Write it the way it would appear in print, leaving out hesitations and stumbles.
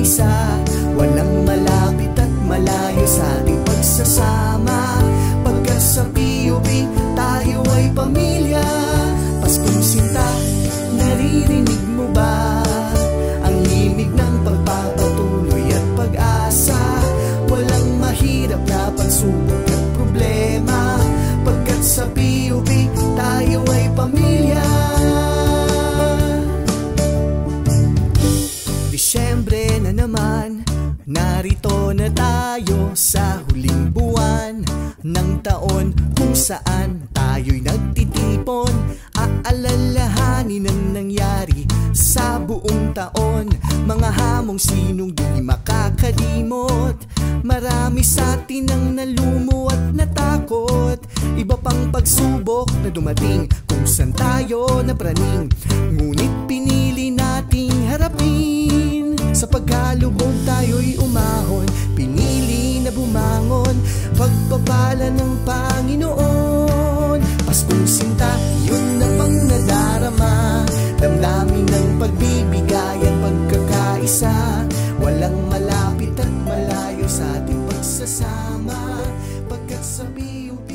pagkakaisa. Walang malapit at malayo sa ating pagsasama, pagkat sa PUP tayo ay pamilya. Paskong Sinta, naririnig mo ba ang himig ng pagpapatuloy at pag-asa? Walang mahirap na pagsubok at problema, pagkat sa PUP tayo ay pamilya. Disyembre na naman, narito na tayo sa huling buwan ng taon, kung saan tayo'y nagtitipon, aalalahanin ang nangyari sa buong taon. Mga hamong sinong di makakalimot, marami sa atin ang nalumo at natakot. Iba pang pagsubok na dumating kung saan tayo napraning, ngunit pinili nating harapin. Sa pagkalubog tayo'y umahon, pinili na bumangon, pagpapala ng Panginoon. Paskong Sinta, yun na pang nadarama, damdamin ng pagbibigay at pagkakaisa. Walang malapit at malayo sa ating pagsasama, pagkat sa PUP